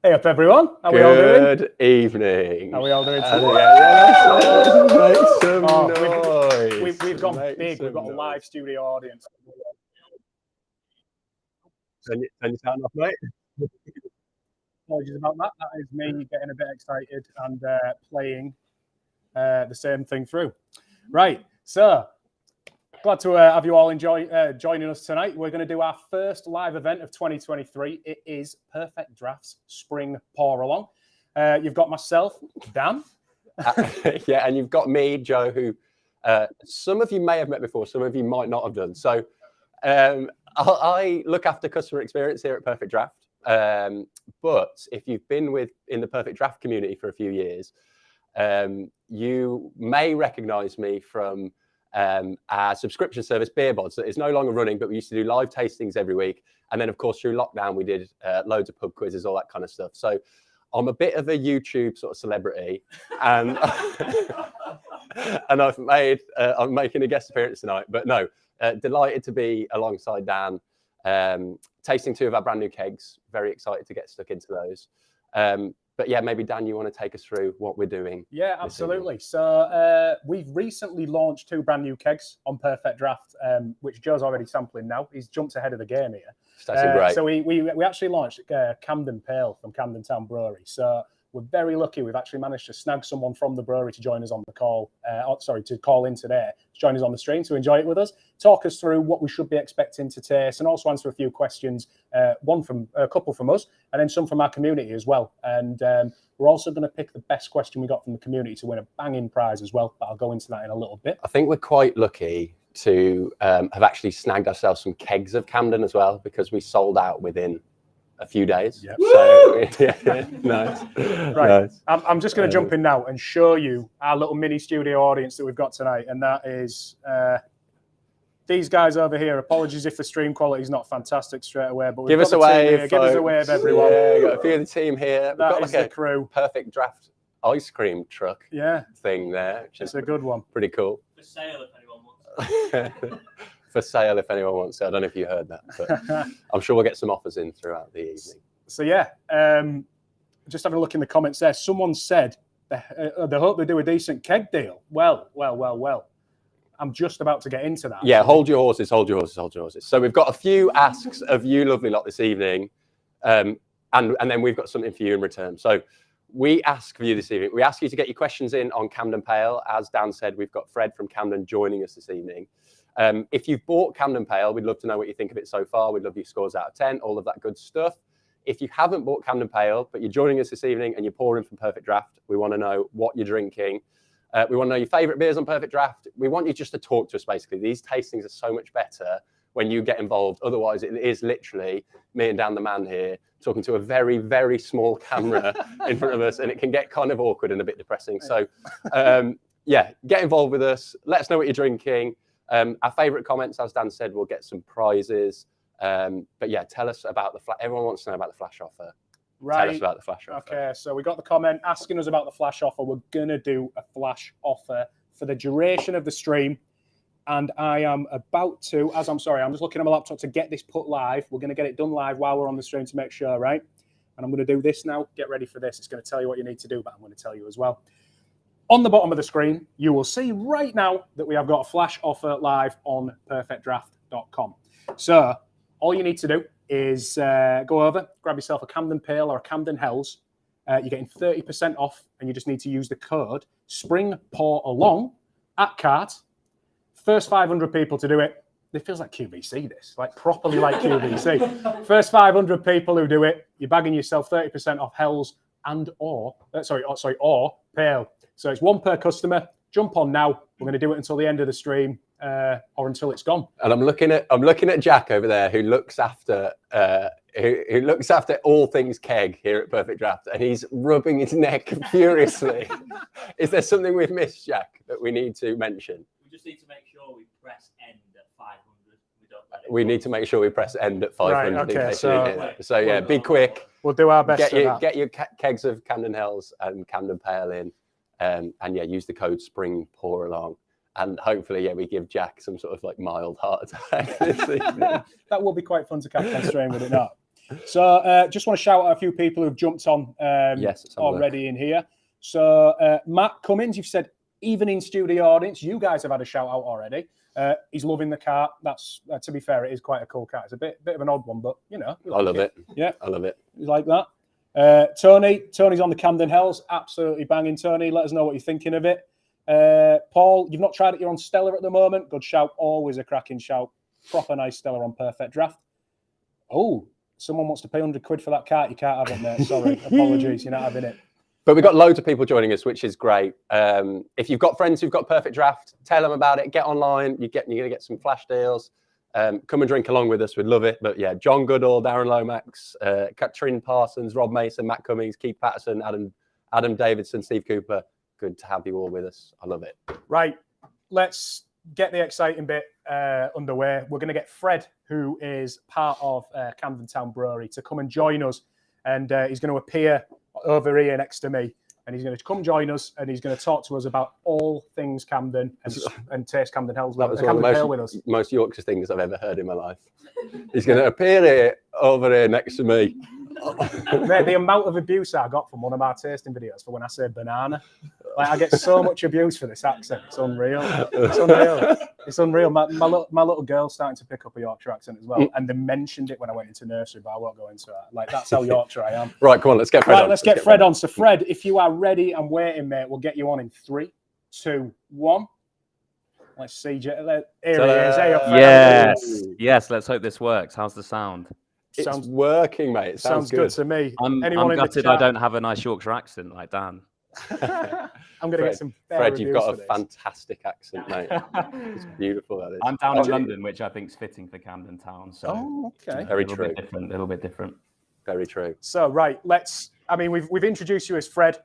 Hey up, everyone. How are we all doing? Good evening. How are we all doing today? Make some noise. We've gone big. We've got a live studio audience. Turn your sound off, mate. Apologies about that. That is me getting a bit excited and playing the same thing through. Right, so glad to have you all joining us tonight. We're going to do our first live event of 2023. It is PerfectDraft's Spring Pour Along. You've got myself, Dan. Yeah, and you've got me, Joe, who some of you may have met before, some of you might not have done. So I look after customer experience here at PerfectDraft. But if you've been in the PerfectDraft community for a few years, you may recognize me from our subscription service, BeerBods, that is no longer running, but we used to do live tastings every week. And then, of course, through lockdown, we did loads of pub quizzes, all that kind of stuff. So I'm a bit of a YouTube sort of celebrity, and and I'm making a guest appearance tonight. But no, delighted to be alongside Dan, tasting 2 of our brand new kegs. Very excited to get stuck into those. But yeah, maybe Dan, you want to take us through what we're doing? Yeah, absolutely. So we've recently launched 2 brand new kegs on PerfectDraft, which Joe's already sampling now. He's jumped ahead of the game here. That's great. So we actually launched Camden Pale from Camden Town Brewery. So we're very lucky. We've actually managed to snag someone from the brewery to join us on the call. To call in today, to join us on the stream, to enjoy it with us, talk us through what we should be expecting to taste, and also answer a few questions. A couple from us, and then some from our community as well. And we're also going to pick the best question we got from the community to win a banging prize as well. But I'll go into that in a little bit. I think we're quite lucky to have actually snagged ourselves some kegs of Camden as well, because we sold out within a few days. Yep. So yeah, nice. Right. Nice. I'm just going to jump in now and show you our little mini studio audience that we've got tonight, and that is these guys over here. Apologies if the stream quality is not fantastic straight away, but give us a wave. Give us a wave, everyone. Yeah, we've got a few of the team here. We've got like the crew. PerfectDraft ice cream truck. Yeah. Thing there. Which it's a good one. Pretty cool. For sale if anyone wants. For sale if anyone wants it. I don't know if you heard that, but I'm sure we'll get some offers in throughout the evening. So yeah, just having a look in the comments there. Someone said they hope they do a decent keg deal. Well. I'm just about to get into that. Yeah, hold your horses. So we've got a few asks of you lovely lot this evening, and then we've got something for you in return. So we ask for you this evening. We ask you to get your questions in on Camden Pale. As Dan said, we've got Fred from Camden joining us this evening. If you've bought Camden Pale, we'd love to know what you think of it so far. We'd love your scores out of 10, all of that good stuff. If you haven't bought Camden Pale, but you're joining us this evening and you're pouring from PerfectDraft, we want to know what you're drinking. We want to know your favourite beers on PerfectDraft. We want you just to talk to us, basically. These tastings are so much better when you get involved. Otherwise, it is literally me and Dan the man here talking to a very, very small camera in front of us, and it can get kind of awkward and a bit depressing. So, yeah, get involved with us. Let us know what you're drinking. Our favourite comments, as Dan said, we'll get some prizes. But yeah, tell us about everyone wants to know about the flash offer. Right. Tell us about the flash offer. Okay, so we got the comment asking us about the flash offer. We're going to do a flash offer for the duration of the stream. And I am about to, I'm just looking at my laptop to get this put live. We're going to get it done live while we're on the stream to make sure, right? And I'm going to do this now. Get ready for this. It's going to tell you what you need to do, but I'm going to tell you as well. On the bottom of the screen, you will see right now that we have got a flash offer live on PerfectDraft.com. So all you need to do is go over, grab yourself a Camden Pale or a Camden Hells. You're getting 30% off, and you just need to use the code Spring Pour Along at cart. First 500 people to do it. It feels like QVC, this, like properly like QVC. First 500 people who do it, you're bagging yourself 30% off Hells or Pale. So it's one per customer. Jump on now. We're going to do it until the end of the stream, or until it's gone. And I'm looking at Jack over there, who looks after all things keg here at PerfectDraft, and he's rubbing his neck furiously. Is there something we've missed, Jack, that we need to mention? We just need to make sure we press end at 500. We need to make sure we press end at 500. Right, okay, so yeah, be quick. We'll do our best. Get your kegs of Camden Hells and Camden Pale in, and yeah, use the code Spring Pour Along. And hopefully, yeah, we give Jack some sort of like mild heart attack this evening. That will be quite fun to catch on stream, would it not? So just want to shout out a few people who've jumped on Yes, let's have a already in here. So Matt Cummins, you've said even in studio audience, you guys have had a shout out already. He's loving the car. That's to be fair, it is quite a cool car. It's a bit of an odd one, but you know, I love it. Yeah, I love it. You like that? Tony's on the Camden Hells. Absolutely banging, Tony. Let us know what you're thinking of it. Paul, you've not tried it. You're on Stellar at the moment. Good shout. Always a cracking shout. Proper nice Stellar on Perfect Draft. Oh, someone wants to pay 100 quid for that cart. You can't have it, mate. Sorry. Apologies. You're not having it. But we've got loads of people joining us, which is great. If you've got friends who've got Perfect Draft, tell them about it. Get online. You're going to get some flash deals. Come and drink along with us. We'd love it. But yeah, John Goodall, Darren Lomax, Katrin Parsons, Rob Mason, Matt Cummings, Keith Patterson, Adam Davidson, Steve Cooper. Good to have you all with us. I love it. Right. Let's get the exciting bit underway. We're going to get Fred, who is part of Camden Town Brewery, to come and join us. And he's going to appear over here next to me. And he's going to come join us and he's going to talk to us about all things Camden and taste Camden Hells with us. Camden Pale with us. Most Yorkshire things I've ever heard in my life. He's going to appear here, over here next to me. Mate, the amount of abuse I got from one of our tasting videos for when I say banana. Like, I get so much abuse for this accent. It's unreal. It's unreal. It's unreal. My little girl's starting to pick up a Yorkshire accent as well. And they mentioned it when I went into nursery, but I won't go into it. Like, that's how Yorkshire I am. Right, come on, let's get Fred on. Let's get Fred on. So, Fred, if you are ready and waiting, mate, we'll get you on in 3, 2, 1. Let's see. Here he is. Hey, Yes. Yes, let's hope this works. How's the sound? It's working, mate. It sounds good to me. I'm gutted I don't have a nice Yorkshire accent like Dan. I'm going to get some Fred, you've got a fantastic accent, mate. It's beautiful, that is. I'm down in London, which I think is fitting for Camden Town. So okay. Very true. A little bit different. Very true. So, right, we've introduced you as Fred,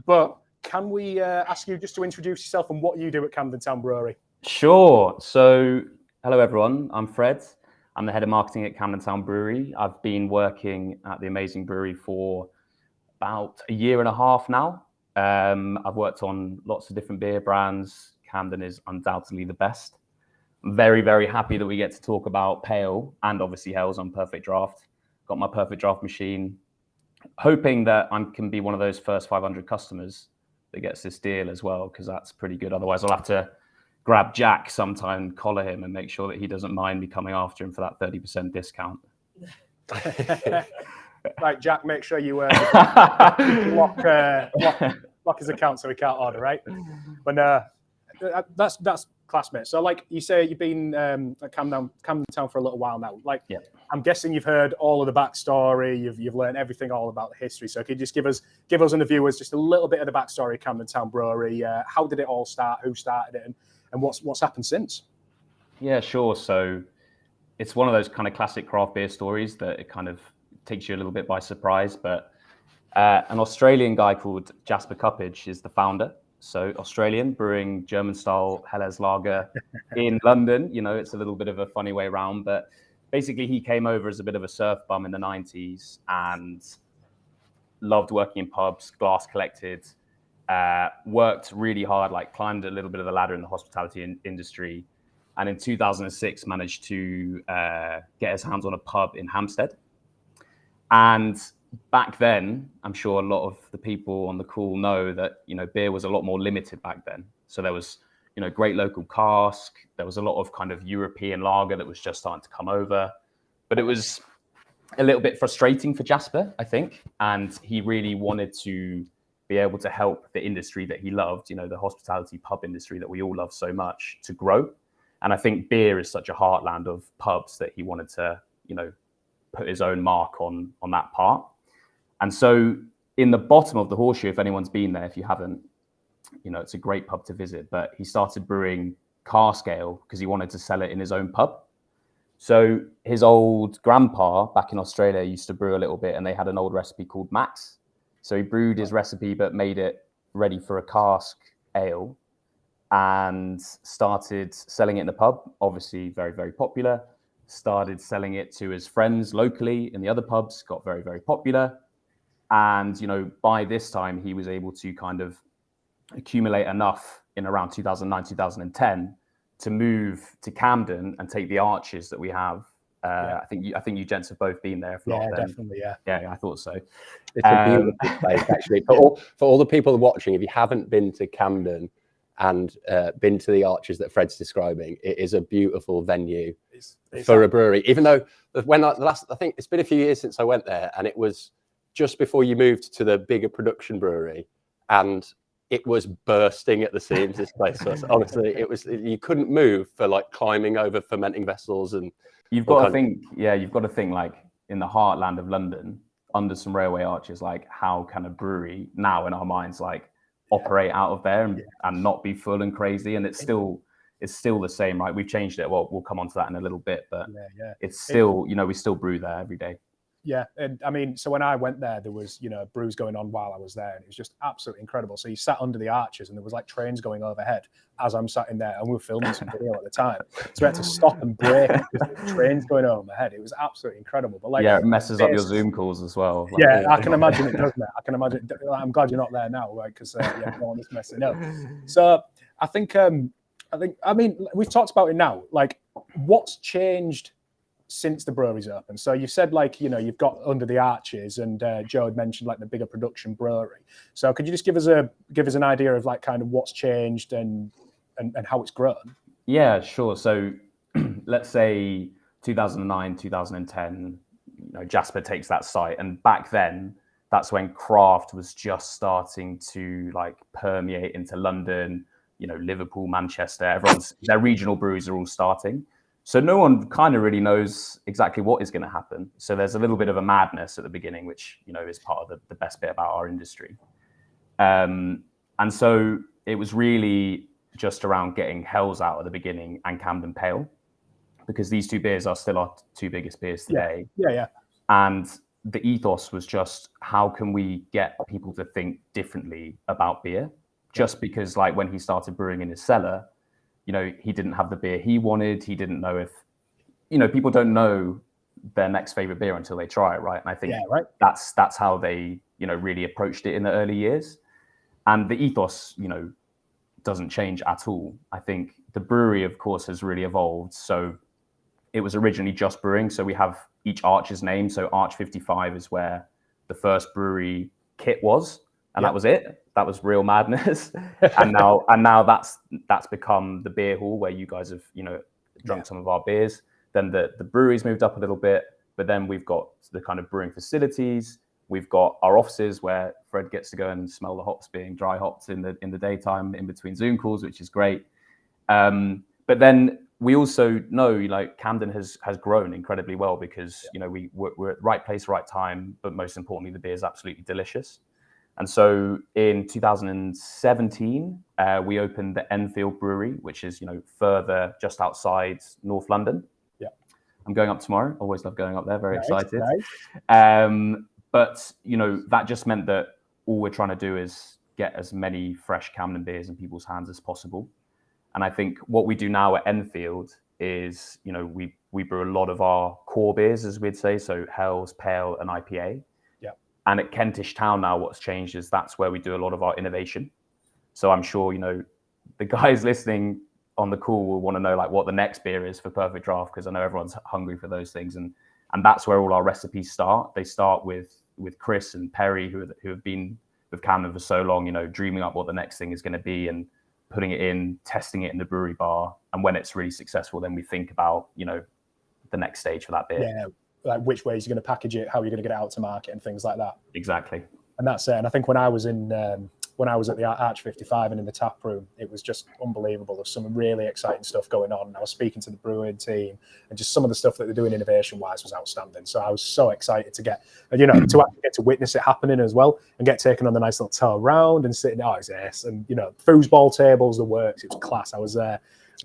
but can we ask you just to introduce yourself and what you do at Camden Town Brewery? Sure. So, hello, everyone. I'm Fred. I'm the head of marketing at Camden Town Brewery. I've been working at the amazing brewery for about a year and a half now. I've worked on lots of different beer brands. Camden is undoubtedly the best. I'm very, very happy that we get to talk about Pale and obviously Hells on Perfect Draft. Got my Perfect Draft machine. Hoping that I can be one of those first 500 customers that gets this deal as well, because that's pretty good. Otherwise, I'll have to grab Jack sometime and collar him and make sure that he doesn't mind me coming after him for that 30% discount. Right, Jack, make sure you lock his account so he can't order, right? But that's classmates. So, like you say, you've been at Camden Town for a little while now. Like, yeah. I'm guessing you've heard all of the backstory. You've learned everything all about the history. So, could you just give us and the viewers just a little bit of the backstory of Camden Town Brewery? How did it all start? Who started it? And what's happened since? Yeah, sure. So, it's one of those kind of classic craft beer stories that it kind of takes you a little bit by surprise. But an Australian guy called Jasper Cuppage is the founder. So Australian, brewing German-style Helles lager in London. You know, it's a little bit of a funny way around, but basically he came over as a bit of a surf bum in the 90s and loved working in pubs, glass collected, worked really hard, like climbed a little bit of the ladder in the hospitality industry. And in 2006, managed to get his hands on a pub in Hampstead. And back then, I'm sure a lot of the people on the call know that, you know, beer was a lot more limited back then. So there was, you know, great local cask. There was a lot of kind of European lager that was just starting to come over. But it was a little bit frustrating for Jasper, I think. And he really wanted to be able to help the industry that he loved, you know, the hospitality pub industry that we all love so much, to grow. And I think beer is such a heartland of pubs that he wanted to, you know, put his own mark on that part. And so in the bottom of the Horseshoe, if anyone's been there, if you haven't, you know, it's a great pub to visit. But he started brewing cask ale because he wanted to sell it in his own pub. So his old grandpa back in Australia used to brew a little bit, and they had an old recipe called Max. So he brewed his recipe, but made it ready for a cask ale and started selling it in the pub. Obviously very, very popular. Started selling it to his friends locally in the other pubs, got very, very popular. And, you know, by this time, he was able to kind of accumulate enough in around 2009, 2010 to move to Camden and take the arches that we have I think you gents have both been there. If not, then, definitely. Yeah, I thought so. It's a beautiful place, actually. For all the people watching, if you haven't been to Camden and been to the arches that Fred's describing, it is a beautiful venue for a brewery. Even though I think it's been a few years since I went there, and it was just before you moved to the bigger production brewery, and it was bursting at the seams. This place, so honestly, you couldn't move for like climbing over fermenting vessels, and you've got to think, like in the heartland of London, under some railway arches, like how can a brewery now in our minds like operate out of there and not be full and crazy? And it's still the same, right? We've changed it. Well, we'll come on to that in a little bit, but it's still, we still brew there every day. Yeah, and I mean, so when I went there, there was, brews going on while I was there, and it was just absolutely incredible. So you sat under the arches, and there was like trains going overhead as I'm sat in there, and we were filming some video at the time, so we had to stop and break because there were trains going overhead. It was absolutely incredible. But like, it messes up your Zoom calls as well. Like, I can imagine it does, mate. I can imagine. I'm glad you're not there now, right? Because no one is messing up. So I think, we've talked about it now. Like, what's changed since the brewery's open? So you've said like, you've got under the arches, and Joe had mentioned like the bigger production brewery. So could you just give us an idea of like kind of what's changed and how it's grown? Yeah, sure. So let's say 2009, 2010, Jasper takes that site, and back then that's when craft was just starting to like permeate into London, Liverpool, Manchester, their regional breweries are all starting. So no one kind of really knows exactly what is going to happen. So there's a little bit of a madness at the beginning, which, is part of the best bit about our industry. And so it was really just around getting Hells out at the beginning and Camden Pale, because these two beers are still our two biggest beers today. Yeah. And the ethos was just, how can we get people to think differently about beer? Just because like when he started brewing in his cellar, he didn't have the beer he wanted. He didn't know if, people don't know their next favorite beer until they try it, right? And I think that's how they, really approached it in the early years. And the ethos, doesn't change at all. I think the brewery, of course, has really evolved. So it was originally just brewing. So we have each arch's name. So Arch 55 is where the first brewery kit was, and that was it. That was real madness. and now that's become the beer hall where you guys have, drunk some of our beers. Then the brewery's moved up a little bit, but then we've got the kind of brewing facilities. We've got our offices where Fred gets to go and smell the hops being dry hopped in the daytime in between Zoom calls, which is great. But then we also know, like, Camden has grown incredibly well because, we're at the right place, right time, but most importantly, the beer is absolutely delicious. And so in 2017, we opened the Enfield Brewery, which is, further just outside North London. Yeah. I'm going up tomorrow. Always love going up there. Very excited. Nice. But, that just meant that all we're trying to do is get as many fresh Camden beers in people's hands as possible. And I think what we do now at Enfield is, we brew a lot of our core beers, as we'd say. So Hells, Pale and IPA. And at Kentish Town now, what's changed is that's where we do a lot of our innovation. So I'm sure, the guys listening on the call will want to know like what the next beer is for Perfect Draft, because I know everyone's hungry for those things. And that's where all our recipes start. They start with Chris and Perry, who have been with Camden for so long, dreaming up what the next thing is going to be and putting it in, testing it in the brewery bar. And when it's really successful, then we think about, the next stage for that beer. Yeah. Like which ways you're going to package it, how you're going to get it out to market, and things like that. Exactly. And that's it. And I think when I was at the Arch 55 and in the tap room, it was just unbelievable. There's some really exciting stuff going on. I was speaking to the brewing team, and just some of the stuff that they're doing innovation-wise was outstanding. So I was so excited to get, to actually get to witness it happening as well, and get taken on the nice little tour round and sitting. Oh, it's ace. And foosball tables, the works. It was class. I was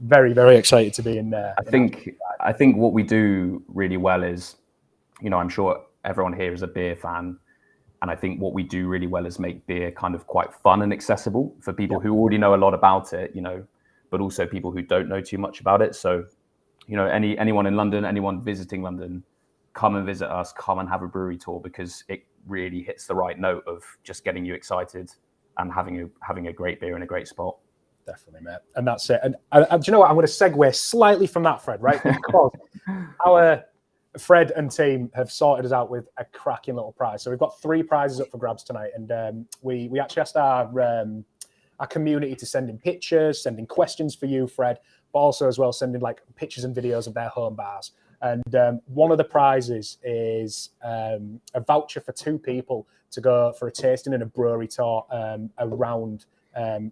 very, very excited to be in there. I think what we do really well is, I'm sure everyone here is a beer fan. And I think what we do really well is make beer kind of quite fun and accessible for people who already know a lot about it, but also people who don't know too much about it. So, anyone in London, anyone visiting London, come and visit us, come and have a brewery tour, because it really hits the right note of just getting you excited and having a great beer in a great spot. Definitely, mate. And that's it. And do you know what? I'm going to segue slightly from that, Fred, right? Because Fred and team have sorted us out with a cracking little prize. So we've got 3 prizes up for grabs tonight, and we actually asked our community to send in pictures, send in questions for you, Fred, but also as well sending like pictures and videos of their home bars. And one of the prizes is a voucher for 2 people to go for a tasting and a brewery tour around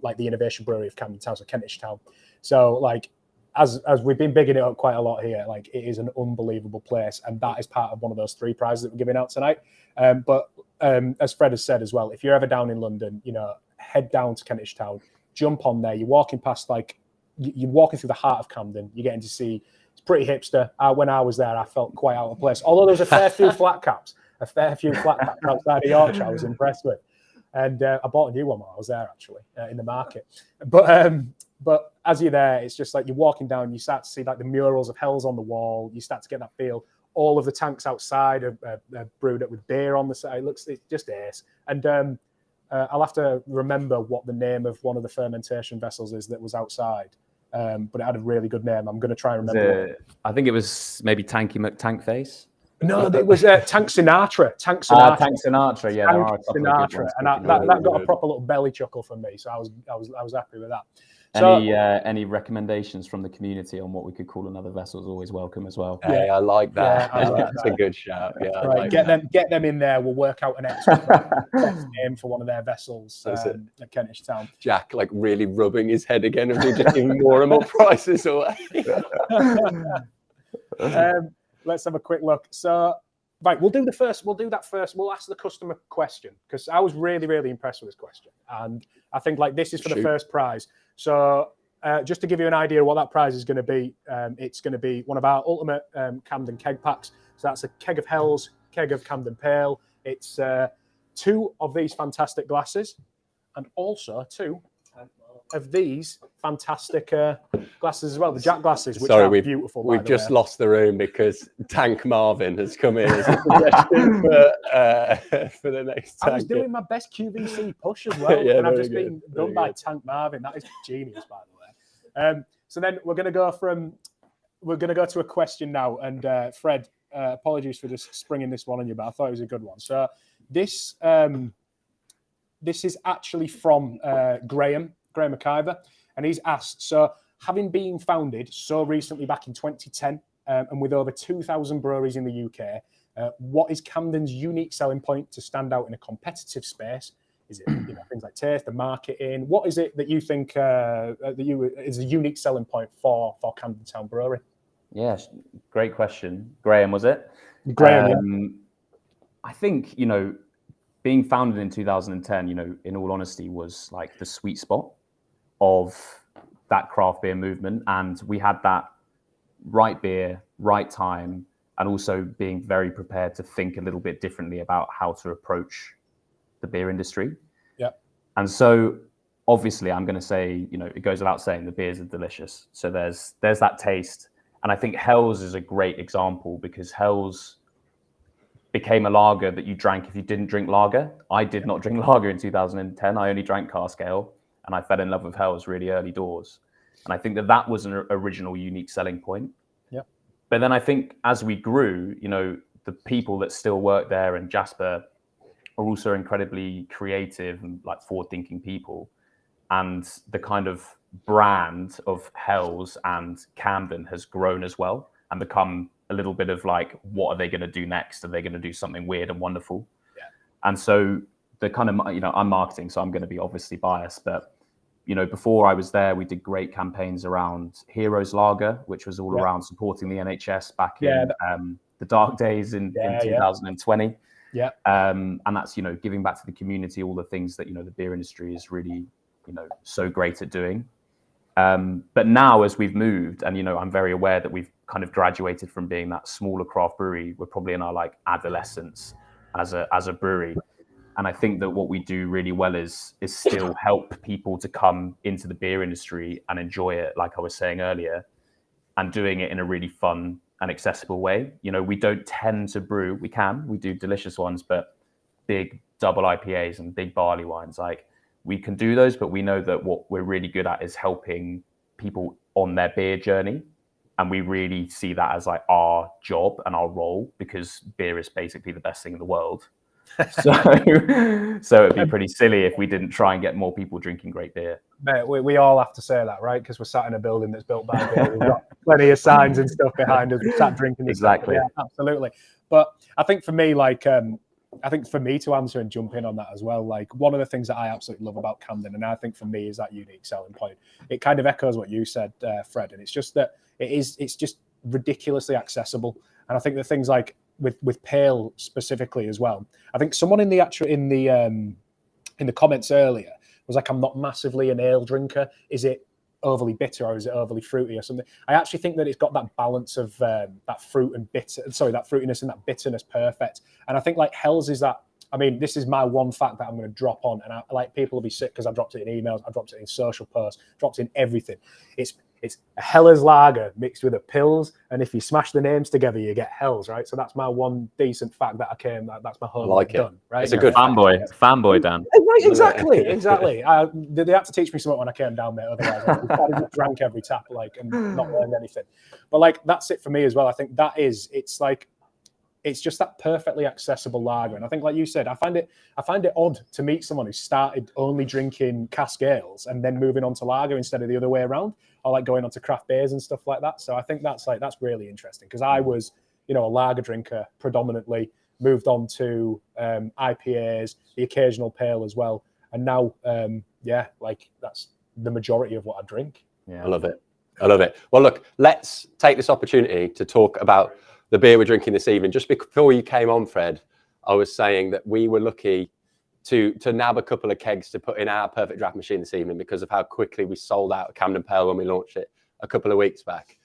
like the Innovation Brewery of Camden Town, so Kentish Town. So like as we've been bigging it up quite a lot here, like it is an unbelievable place, and that is part of one of those 3 prizes that we're giving out tonight. But as Fred has said as well, if you're ever down in London, head down to Kentish Town, jump on there. You're walking past you're walking through the heart of Camden. You're getting to see. It's pretty hipster. When I was there, I felt quite out of place. Although there was a fair few flat caps outside of Yorkshire, I was impressed with. And I bought a new one while I was there, actually, in the market. But as you're there, it's just like you're walking down, you start to see like the murals of Hells on the wall. You start to get that feel. All of the tanks outside are brewed up with beer on the side. It's just ace. And I'll have to remember what the name of one of the fermentation vessels is that was outside. But it had a really good name. I'm going to try and remember. I think it was maybe Tanky McTankface. No, it was Tank Sinatra. Tank Sinatra. Yeah, there are a couple Sinatra, of good ones. and that got a proper little belly chuckle from me. So I was happy with that. So, any recommendations from the community on what we could call another vessel is always welcome as well. Hey, I like that. Yeah, That's a good shout. Yeah, right, get them in there. We'll work out an extra best name for one of their vessels at Kentish Town. Jack like really rubbing his head again and just giving more and more prizes away. Let's have a quick look. So, right, we'll do that first. We'll ask the customer question, because I was really, really impressed with this question. And I think like this is for the first prize. So just to give you an idea of what that prize is going to be, it's going to be one of our ultimate Camden keg packs. So that's a keg of Hells, keg of Camden Pale. It's 2 of these fantastic glasses, and also 2 of these fantastic glasses as well, the Jack glasses, which are beautiful. We've just lost the room because Tank Marvin has come in as a suggestion for the next tank. I was doing my best QVC push as well, and I've just been done by Tank Marvin. That is genius, by the way. So then we're going to go to a question now, and Fred, apologies for just springing this one on you, but I thought it was a good one. So this is actually from Graham McIver, and he's asked, so having been founded so recently back in 2010 and with over 2,000 breweries in the UK, what is Camden's unique selling point to stand out in a competitive space? Is it things like taste, the marketing? What is it that you think is a unique selling point for Camden Town Brewery? Yes, great question. Graham, was it? Graham, I think, being founded in 2010, in all honesty, was like the sweet spot of that craft beer movement. And we had that right beer, right time, and also being very prepared to think a little bit differently about how to approach the beer industry. Yeah. And so obviously I'm going to say, it goes without saying the beers are delicious. So there's that taste. And I think Hells is a great example, because Hells became a lager that you drank if you didn't drink lager. I did not drink lager in 2010. I only drank cask ale, and I fell in love with Hells really early doors. And I think that was an original unique selling point. Yeah. But then I think as we grew, the people that still work there and Jasper are also incredibly creative and like forward-thinking people. And the kind of brand of Hells and Camden has grown as well and become a little bit of like, what are they going to do next? Are they going to do something weird and wonderful? Yeah. And so the kind of, I'm marketing, so I'm going to be obviously biased, but before I was there, we did great campaigns around Heroes Lager, which was all around supporting the NHS back in the dark days in 2020. Yeah. And that's, giving back to the community, all the things that, the beer industry is really, so great at doing. But now as we've moved, and, I'm very aware that we've kind of graduated from being that smaller craft brewery, we're probably in our like adolescence as a brewery. And I think that what we do really well is still help people to come into the beer industry and enjoy it, like I was saying earlier, and doing it in a really fun and accessible way. We don't tend to brew. We do delicious ones, but big double IPAs and big barley wines, like we can do those, but we know that what we're really good at is helping people on their beer journey. And we really see that as like our job and our role, because beer is basically the best thing in the world. So it'd be pretty silly if we didn't try and get more people drinking great beer. Mate, we all have to say that, right? Because we're sat in a building that's built by beer. We've got plenty of signs and stuff behind us. We're sat drinking this Exactly. stuff. Yeah, absolutely. But I think for me, like, I think for me to answer and jump in on that as well, like one of the things that I absolutely love about Camden, and I think for me is that unique selling point. It kind of echoes what you said, Fred, and it's just that it's just ridiculously accessible. And I think the things like with Pale specifically as well. I think someone in the comments earlier was like, I'm not massively an ale drinker. Is it overly bitter or is it overly fruity or something? I actually think that it's got that balance of that fruitiness and that bitterness perfect. And I think like Hell's is that. I mean, this is my one fact that I'm going to drop on, and people will be sick because I've dropped it in emails, I've dropped it in social posts, dropped it in everything. It's a Heller's lager mixed with a Pils, and if you smash the names together, you get Hell's, right? So that's my one decent fact that that's my homework done, right? It's a good fanboy, Dan. Exactly. They had to teach me something when I came down there. Otherwise, I just drank every tap, and not learned anything. But that's it for me as well. I think it's just that perfectly accessible lager. And I think, like you said, I find it odd to meet someone who started only drinking cask ales and then moving on to lager instead of the other way around, or like going on to craft beers and stuff like that. So I think that's really interesting, because I was, a lager drinker predominantly, moved on to IPAs, the occasional pale as well. And now, that's the majority of what I drink. Yeah. I love it. Well, look, let's take this opportunity to talk about the beer we're drinking this evening. Just before you came on, Fred, I was saying that we were lucky to nab a couple of kegs to put in our Perfect Draft machine this evening because of how quickly we sold out Camden Pale when we launched it a couple of weeks back.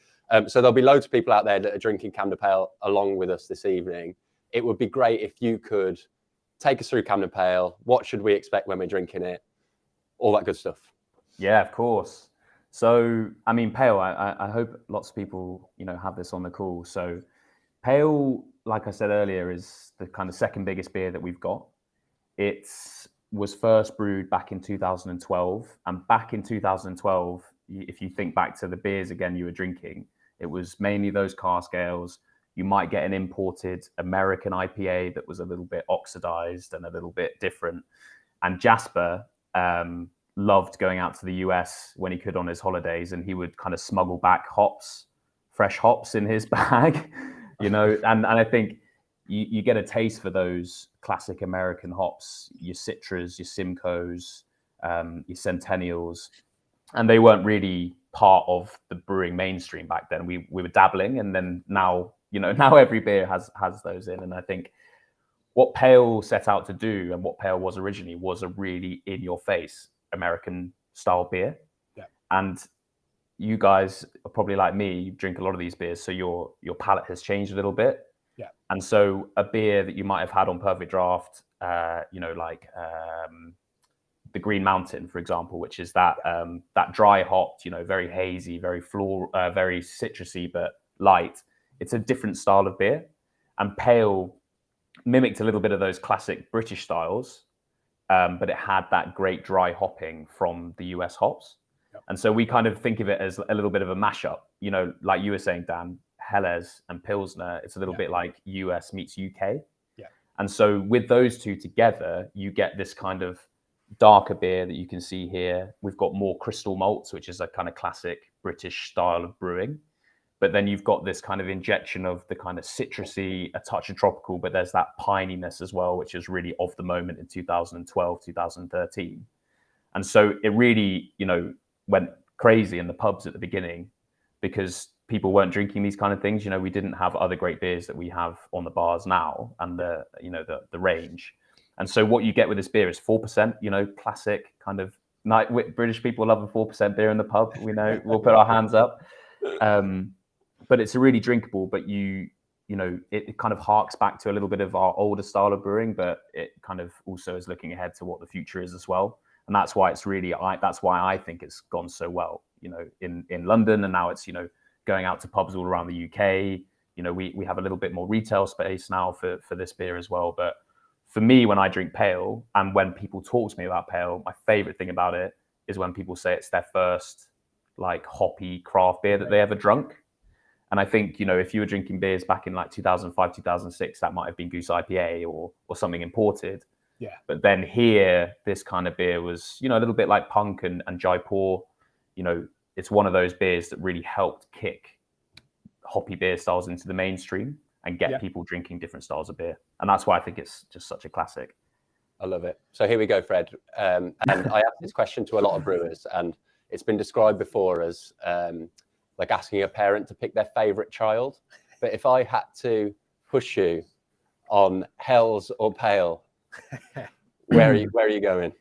So there'll be loads of people out there that are drinking Camden Pale along with us this evening. It would be great if you could take us through Camden Pale. What should we expect when we're drinking it? All that good stuff. Yeah, of course. So, I mean, Pale, I hope lots of people, have this on the call. So Pale, like I said earlier, is the kind of second biggest beer that we've got. It was first brewed back in 2012. And back in 2012, if you think back to the beers again you were drinking, it was mainly those cask ales. You might get an imported American IPA that was a little bit oxidized and a little bit different. And Jasper loved going out to the US when he could on his holidays, and he would kind of smuggle back fresh hops in his bag. And I think you get a taste for those classic American hops, your Citras, your Simcoes, your Centennials, and they weren't really part of the brewing mainstream back then. We were dabbling, and then now every beer has those in. And I think what Pale set out to do, and what Pale was originally, was a really in-your-face American style beer. Yeah. And you guys are probably like me, you drink a lot of these beers, so your palate has changed a little bit. Yeah. And so a beer that you might have had on Perfect Draft, the Green Mountain, for example, which is that dry hopped, very hazy, very very citrusy, but light. It's a different style of beer. And Pale mimicked a little bit of those classic British styles, but it had that great dry hopping from the US hops. And so we kind of think of it as a little bit of a mashup, like you were saying, Dan, Helles and Pilsner. It's a little bit like US meets UK. Yeah. And so with those two together, you get this kind of darker beer that you can see here. We've got more crystal malts, which is a kind of classic British style of brewing. But then you've got this kind of injection of the kind of citrusy, a touch of tropical, but there's that pininess as well, which is really of the moment in 2012, 2013. And so it really, went crazy in the pubs at the beginning because people weren't drinking these kind of things. We didn't have other great beers that we have on the bars now and the range. And so what you get with this beer is 4%, classic kind of night. British people love a 4% beer in the pub. We know, we'll put our hands up. But it's a really drinkable, but it kind of harks back to a little bit of our older style of brewing, but it kind of also is looking ahead to what the future is as well. And that's why that's why I think it's gone so well, in London. And now it's, going out to pubs all around the UK. We have a little bit more retail space now for this beer as well. But for me, when I drink Pale and when people talk to me about Pale, my favorite thing about it is when people say it's their first like hoppy craft beer that they ever drunk. And I think, if you were drinking beers back in like 2005, 2006, that might have been Goose IPA or something imported. Yeah. But then here, this kind of beer was, a little bit like Punk and Jaipur. It's one of those beers that really helped kick hoppy beer styles into the mainstream and get people drinking different styles of beer. And that's why I think it's just such a classic. I love it. So here we go, Fred. And I asked this question to a lot of brewers, and it's been described before as like asking a parent to pick their favorite child. But if I had to push you on Hells or Pale, where are you going?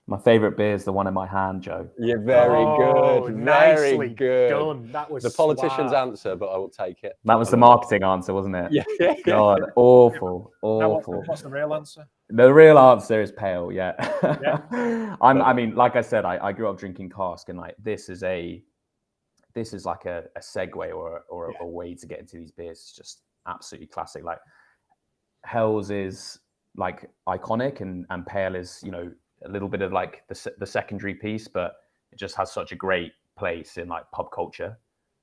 My favorite beer is the one in my hand, Joe. You're very good. Very Nicely good. done. That was the politician's suave. answer, but I will take it. That was the marketing answer, wasn't it? Yeah. God, awful. Now what's the real answer? The real answer is Pale, yeah. Yeah. I mean, like I said, I grew up drinking cask, and like this is like a segue or a way to get into these beers. It's just absolutely classic. Like Hells is like iconic, and Pale is, a little bit of like the secondary piece, but it just has such a great place in like pub culture,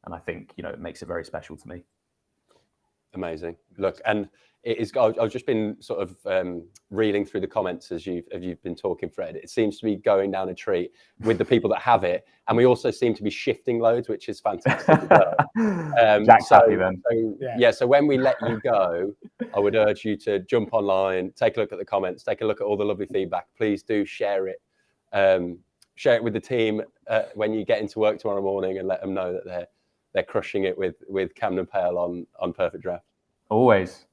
and I think it makes it very special to me. Amazing. Look, and it is. I've just been sort of reading through the comments as you've been talking, Fred. It seems to be going down a treat with the people that have it, and we also seem to be shifting loads, which is fantastic as well. Jack's happy then. So when we let you go, I would urge you to jump online, take a look at the comments, take a look at all the lovely feedback. Please do share it. Share it with the team when you get into work tomorrow morning, and let them know that they're crushing it with Camden Pale on Perfect Draft. Always.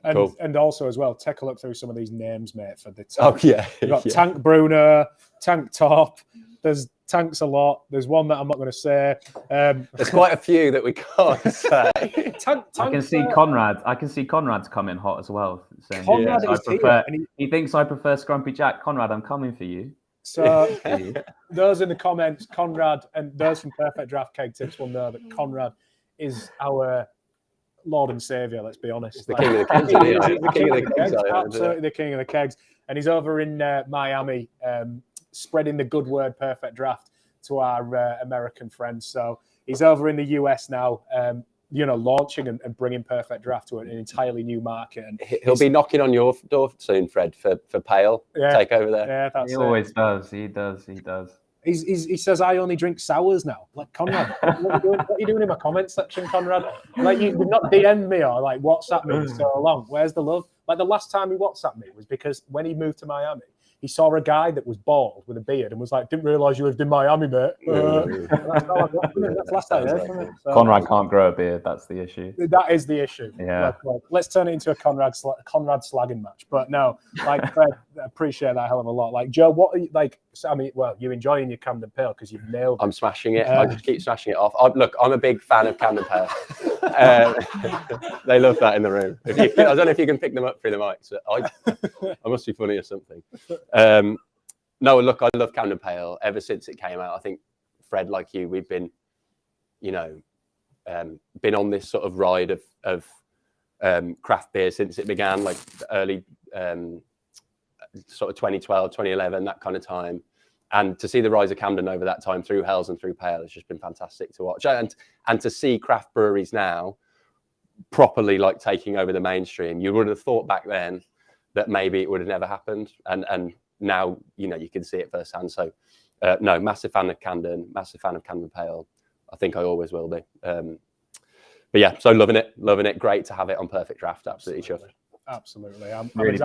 And, Cool. and also as well, take a look through some of these names, mate, for the tank. Oh yeah. You've got Tank Bruner, Tank Top. There's tanks a lot. There's one that I'm not going to say. There's quite a few that we can't say. I can see Conrad. I can see Conrad's coming hot as well. Saying, Conrad is here, and he thinks I prefer Scrumpy Jack. Conrad, I'm coming for you. So those in the comments, Conrad, and those from Perfect Draft Keg Tips will know that Conrad is our Lord and Savior, let's be honest. The king of the kegs. The king of the kegs. Absolutely the king of the kegs. And he's over in Miami spreading the good word Perfect Draft to our American friends. So he's over in the US now, launching and bringing Perfect Draft to an entirely new market. And he'll be knocking on your door soon, Fred, for Pale. Take over there. Yeah, that's he always does. He does. He says, I only drink sours now. Like, Conrad, what are you doing in my comment section, Conrad? Like, you've not DM'd me or like WhatsApp me so long. Where's the love? Like, the last time he WhatsApped me was because when he moved to Miami, he saw a guy that was bald with a beard and was like, didn't realise you lived in Miami, mate. That's last I heard from him. So, Conrad can't grow a beard. That's the issue. That is the issue. Yeah. Like, let's turn it into a Conrad slagging match. But no, like, Fred, I appreciate that a hell of a lot. Like, Joe, what are you, like, I mean, well, you're enjoying your Camden Pale because you've nailed it. I'm smashing it. I just keep smashing it off. Look, I'm a big fan of Camden Pale. They love that in the room. I don't know if you can pick them up through the mics. I must be funny or something. No, look, I love Camden Pale ever since it came out. I think, Fred, like you, we've been, been on this sort of ride of craft beer since it began, like the early sort of 2012, 2011, that kind of time. And to see the rise of Camden over that time through Hells and through Pale has just been fantastic to watch. And to see craft breweries now properly like taking over the mainstream, you would have thought back then that maybe it would have never happened. And now, you can see it firsthand. So no, massive fan of Camden, massive fan of Camden Pale. I think I always will be. But yeah, so loving it. Great to have it on Perfect Draft. Absolutely chuffed. Absolutely. I'm really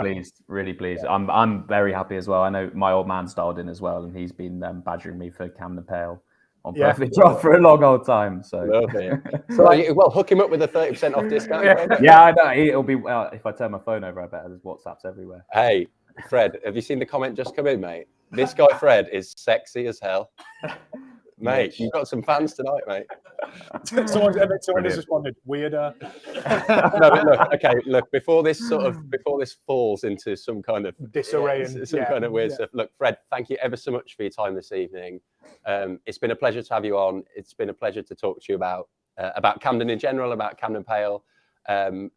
pleased. I'm very happy as well. I know my old man's dialed in as well, and he's been badgering me for Camden Pale on Perfect Draft for a long old time. So love it. So well, hook him up with a 30% off discount. Yeah, I know. It'll be if I turn my phone over, I bet there's WhatsApps everywhere. Hey, Fred, have you seen the comment just come in, mate? This guy Fred is sexy as hell. Mate, you've got some fans tonight, mate. Someone has responded, weirder. No, but look, before this falls into some kind of disarray and kind of weird stuff. Look, Fred, thank you ever so much for your time this evening. It's been a pleasure to have you on. It's been a pleasure to talk to you about Camden in general, about Camden Pale. And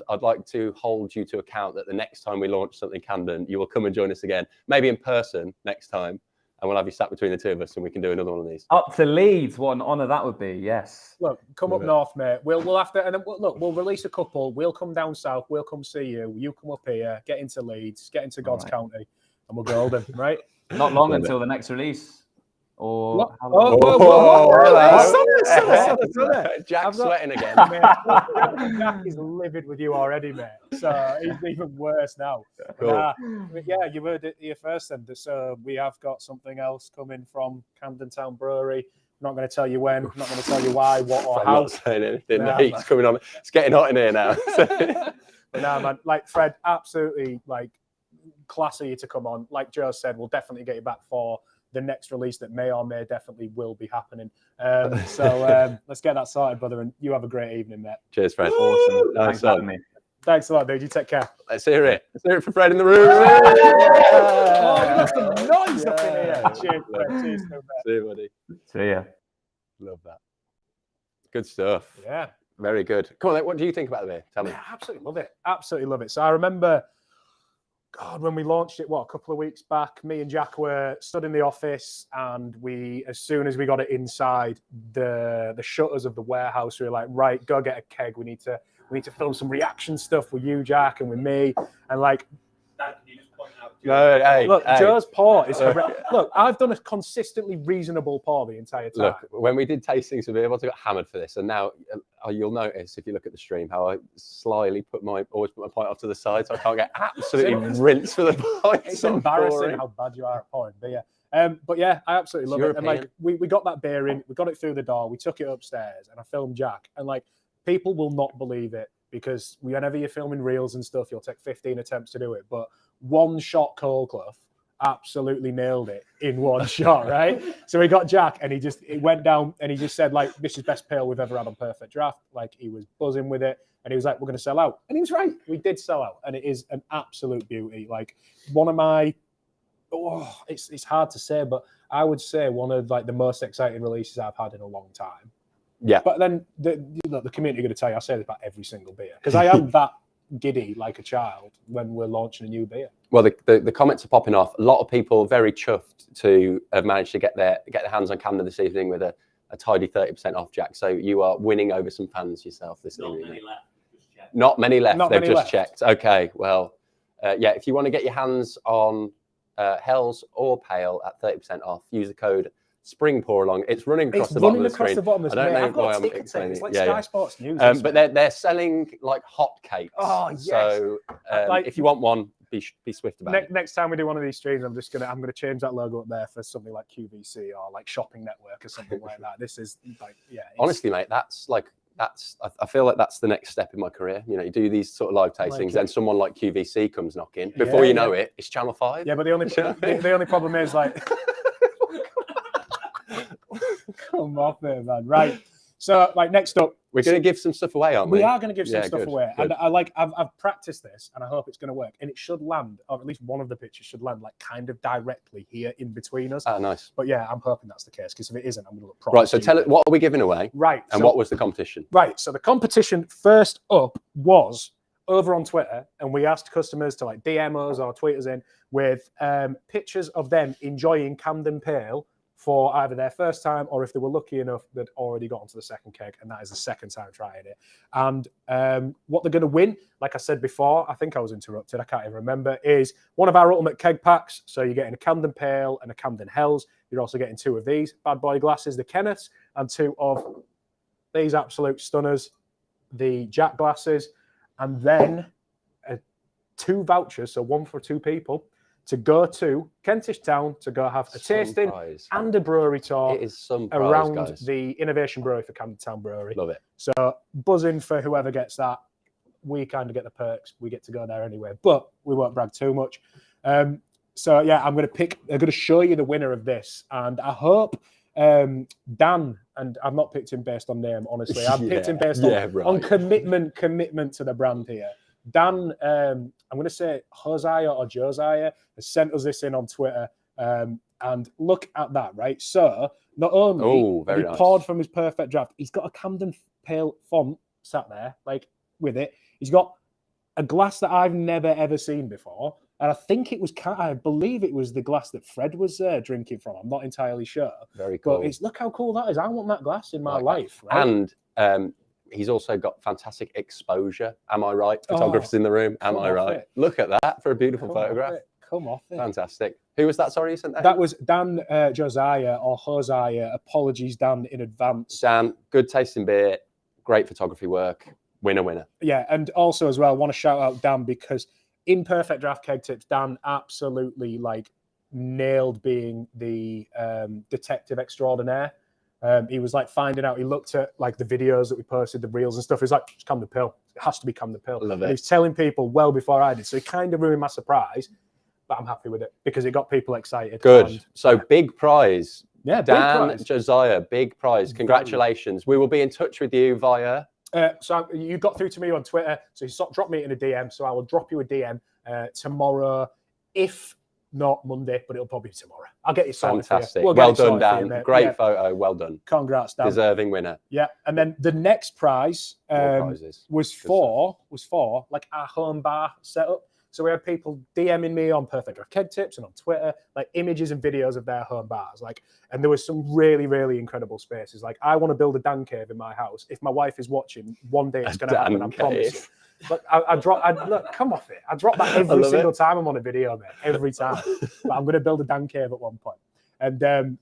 I'd like to hold you to account that the next time we launch something Camden, you will come and join us again, maybe in person next time. and we'll have you sat between the two of us, and we can do another one of these. Up to Leeds, what an honour that would be. Yes. Look, come up north, mate. We'll have to, and then look, we'll release a couple. We'll come down south. We'll come see you. You come up here, get into Leeds, get into God's County, and we'll golden, right? Not long until the next release. Or Jack's sweating again. Jack is livid with you already, mate. So he's even worse now. Cool. Yeah, you heard it here first. Then, so we have got something else coming from Camden Town Brewery. I'm not going to tell you when. I'm not going to tell you why, what, or how. I'm not saying anything. The heat's coming on. It's getting hot in here now. But no, man, like Fred, absolutely like class of you to come on. Like Joe said, we'll definitely get you back for the next release that may or may definitely will be happening. So let's get that sorted, brother, and you have a great evening, mate. Cheers, Fred. Awesome. Thanks for having me. Thanks a lot, dude. You take care. Let's hear it. Let's hear it for Fred in the room. Oh, you got some noise up in here. Cheers, Fred. Cheers, mate. See you, buddy. See ya. Love that. Good stuff. Yeah. Very good. Come on, what do you think about the beer? Tell me. Yeah, absolutely love it. Absolutely love it. So I remember, God, when we launched it, a couple of weeks back, me and Jack were stood in the office, and as soon as we got it inside the shutters of the warehouse, we were like, right, go get a keg. We need to film some reaction stuff with you, Jack, and with me, and like. Dad, can you just point out? Look, Joe's pour is look. I've done a consistently reasonable pour the entire time. Look, when we did tastings of beer, I got hammered for this, and now you'll notice if you look at the stream how I slyly always put my pint off to the side, so I can't get absolutely rinsed for the pint. It's embarrassing how bad you are at pouring beer. But yeah, I absolutely love it. And like we got that beer in, we got it through the door, we took it upstairs, and I filmed Jack, and like people will not believe it, because whenever you're filming reels and stuff, you'll take 15 attempts to do it, but one shot cold cloth absolutely nailed it in one shot, right? So we got Jack, and it went down, and he just said, like, this is best pale we've ever had on Perfect Draft. Like, he was buzzing with it, and he was like, we're going to sell out. And he was right. We did sell out, and it is an absolute beauty. Like, one of my, it's hard to say, but I would say one of like the most exciting releases I've had in a long time. Yeah. But then the community are going to tell you, I say this about every single beer, because I am that giddy like a child when we're launching a new beer. Well, the comments are popping off. A lot of people very chuffed to have managed to get their hands on Camden this evening with a tidy 30% off, Jack. So you are winning over some fans yourself this evening. Not many left. They've just checked. Okay, well, if you want to get your hands on Hells or Pale at 30% off, use the code Spring Pour Along. It's running across the bottom of the screen. I don't know why I'm explaining it. It's like Sky Sports News. But they're selling like hotcakes. Oh, yes. So if you want one, be swift about it. Next time we do one of these streams, I'm gonna change that logo up there for something like QVC or like Shopping Network or something like that. This is like, honestly, mate, I feel like that's the next step in my career. You know, you do these sort of live tastings, and someone like QVC comes knocking. Before you know it, it's Channel 5. Yeah, but the only problem is like. Come off there, man. Right. So, like, next up, we're going to give some stuff away, aren't we? We are going to give some stuff away, good. and I've practiced this, and I hope it's going to work, and it should land, or at least one of the pictures should land, like kind of directly here in between us. Ah, nice. But yeah, I'm hoping that's the case, because if it isn't, I'm going to look proper. Right. So tell us, what are we giving away? Right. And what was the competition? Right. So the competition first up was over on Twitter, and we asked customers to like DM us or tweet us in with pictures of them enjoying Camden Pale for either their first time, or if they were lucky enough, they'd already got onto the second keg, and that is the second time trying it. And what they're going to win, like I said before, I think I was interrupted, I can't even remember, is one of our ultimate keg packs. So you're getting a Camden Pale and a Camden Hells. You're also getting 2 of these bad boy glasses, the Kenneths, and 2 of these absolute stunners, the Jack glasses, and then 2 vouchers, so 1 for 2 people, to go to Kentish Town to go have a tasting and a brewery tour. It is some around guys. The Innovation Brewery for Camden Town Brewery. Love it. So buzzing for whoever gets that. We kind of get the perks. We get to go there anyway, but we won't brag too much. So yeah, I'm going to show you the winner of this, and I hope Dan, and I've not picked him based on name, honestly. I've picked him based on commitment to the brand here. Dan, I'm going to say Hosea or Josiah, has sent us this in on Twitter. And look at that, right? So not only he poured from his Perfect Draft, he's got a Camden Pale font sat there, like with it. He's got a glass that I've never, ever seen before. And I think I believe it was the glass that Fred was drinking from. I'm not entirely sure. Very cool. But look how cool that is. I want that glass in my life. Right? And he's also got fantastic exposure. Am I right? Photographers in the room. Am I right? Look at that for a beautiful photograph. Come off it. Fantastic. Who was that? Sorry, you sent that? That was Dan Josiah or Hosea. Apologies, Dan, in advance. Dan, good tasting beer, great photography work. Winner. Yeah, and also as well, I want to shout out Dan because in Perfect Draft Keg Tips, Dan absolutely nailed being the detective extraordinaire. He was finding out. He looked at the videos that we posted, the reels and stuff. He's like, "It's Camden Pale. It has to be Camden Pale." Love it. And he was telling people well before I did, so he kind of ruined my surprise. But I'm happy with it because it got people excited. Good. Big prize. Yeah, Dan big prize. Josiah, big prize. Congratulations. We will be in touch with you via. So you got through to me on Twitter. So you dropped me in a DM. So I will drop you a DM tomorrow, if not Monday, but it'll probably be tomorrow. I'll get you sorted. Fantastic. We'll well done, Dan. Great photo. Well done. Congrats, Dan. Deserving winner. Yeah. And then the next prize was for our home bar setup. So we had people DMing me on Perfect Draft Keg Tips and on Twitter, images and videos of their home bars. And there was some really, really incredible spaces. I want to build a Dan cave in my house. If my wife is watching, one day it's going to happen, I promise you. Look, look, come off it. I drop that every single time I'm on a video, mate. Every time. But I'm going to build a Dan cave at one point. And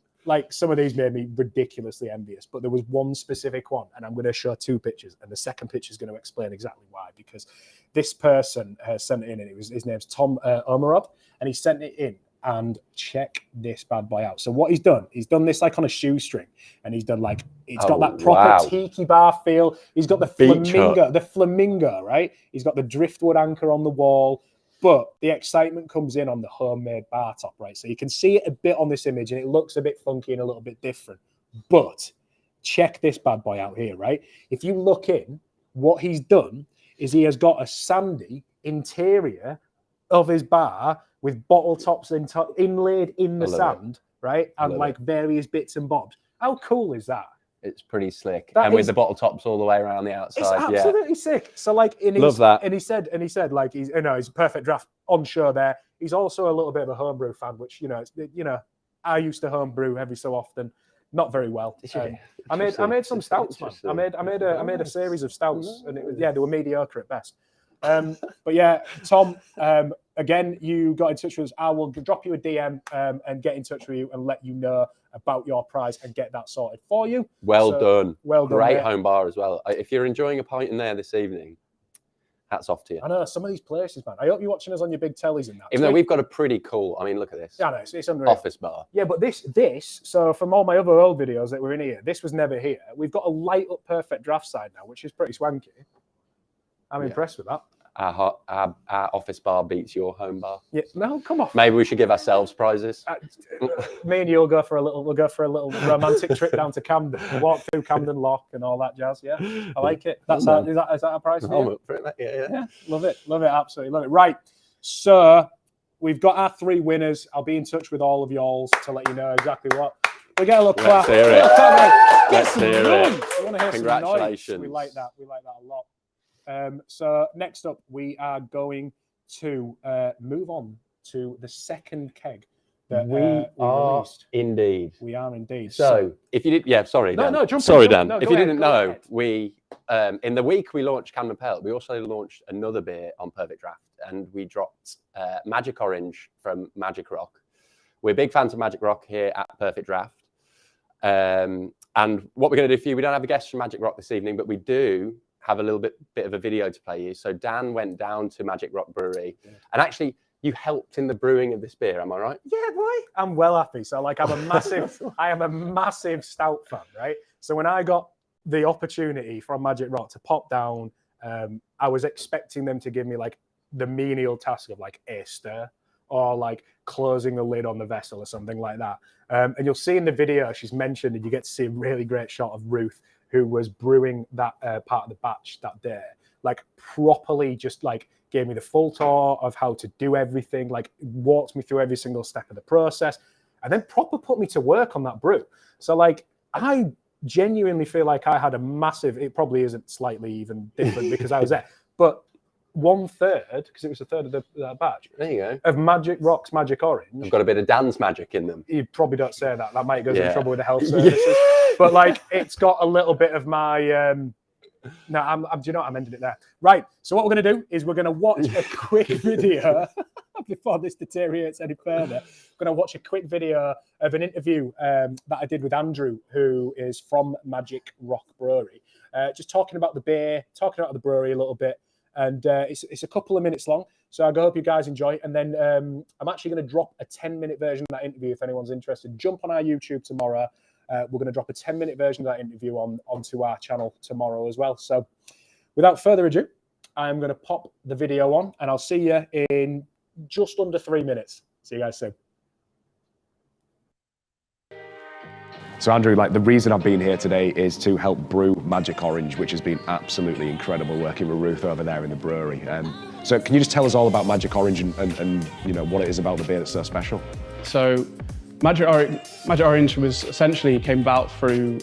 some of these made me ridiculously envious, but there was one specific one, and I'm going to show two pictures, and the second picture is going to explain exactly why, because this person sent it in, and his name's Tom Omarov, and he sent it in, and check this bad boy out. So what he's done this on a shoestring, and he's done it's got that proper tiki bar feel. He's got the flamingo, right? He's got the driftwood anchor on the wall. But the excitement comes in on the homemade bar top, right? So you can see it a bit on this image, and it looks a bit funky and a little bit different. But check this bad boy out here, right? If you look in, what he's done is he has got a sandy interior of his bar with bottle tops inlaid in the sand, right? And various bits and bobs. How cool is that? It's pretty slick, with the bottle tops all the way around the outside. It's absolutely sick. So love that. And he said he's he's a Perfect Draft on show there. He's also a little bit of a homebrew fan, which I used to homebrew every so often, not very well. I made some stouts, man. I made a series of stouts, and they were mediocre at best. But yeah, Tom, again, you got in touch with us. I will drop you a DM and get in touch with you and let you know about your prize and get that sorted for you. Well done. Great home bar as well. If you're enjoying a pint in there this evening, hats off to you. I know some of these places, man. I hope you're watching us on your big tellies and that. Even though we've got a pretty cool, look at this. Yeah, no, it's unreal. Office bar. Yeah, but this, so from all my other old videos that were in here, this was never here. We've got a light up Perfect Draft side now, which is pretty swanky. I'm impressed with that. Our office bar beats your home bar. Yeah, no, come on. Maybe we should give ourselves prizes. Me and you'll go for a little romantic trip down to Camden, walk through Camden Lock and all that jazz. Yeah, I like it. Is that a prize for you? Yeah. Love it, absolutely love it. Right, so we've got our three winners. I'll be in touch with all of y'all to let you know exactly what. We get a little clap. Let's hear it. Let's hear it. We want to hear Congratulations. Some noise. We like that a lot. So next up, we are going to move on to the second keg that we released. Indeed. We are indeed. So if you did, sorry, Dan. Dan. If you didn't know, we in the week we launched Camden Pale, we also launched another beer on Perfect Draft, and we dropped Magic Orange from Magic Rock. We're big fans of Magic Rock here at Perfect Draft. And what we're going to do for you, we don't have a guest from Magic Rock this evening, but we do have a little bit of a video to play you. So Dan went down to Magic Rock Brewery, and actually you helped in the brewing of this beer. Am I right? Yeah, boy. I'm well happy. So I am a massive stout fan, right? So when I got the opportunity from Magic Rock to pop down, I was expecting them to give me the menial task of a stir or closing the lid on the vessel or something like that. And you'll see in the video, she's mentioned, and you get to see a really great shot of Ruth, who was brewing that part of the batch that day, properly just gave me the full tour of how to do everything, walked me through every single step of the process, and then proper put me to work on that brew. So I genuinely feel like I had a massive, it probably isn't slightly even different because I was there, but 1/3, because it was a third of the batch, There you go. of Magic Rock's Magic Orange. I've got a bit of Dan's magic in them. You probably don't say that. That might go Yeah. in trouble with the health services. But like, it's got a little bit of my. No, I'm. Do you know what? I'm ending it there. Right. So what we're going to do is we're going to watch a quick video before this deteriorates any further. We're going to watch a quick video of an interview that I did with Andrew, who is from Magic Rock Brewery, just talking about the beer, talking about the brewery a little bit, and it's a couple of minutes long. So I hope you guys enjoy. And then I'm actually going to drop a 10-minute version of that interview if anyone's interested. Jump on our YouTube tomorrow. We're going to drop a 10-minute version of that interview onto our channel tomorrow as well. So without further ado, I'm going to pop the video on, and I'll see you in just under 3 minutes. See you guys soon. So Andrew, like the reason I've been here today is to help brew Magic Orange, which has been absolutely incredible working with Ruth over there in the brewery. So can you just tell us all about Magic Orange and you know what it is about the beer that's so special? So Magic Orange was essentially came about through,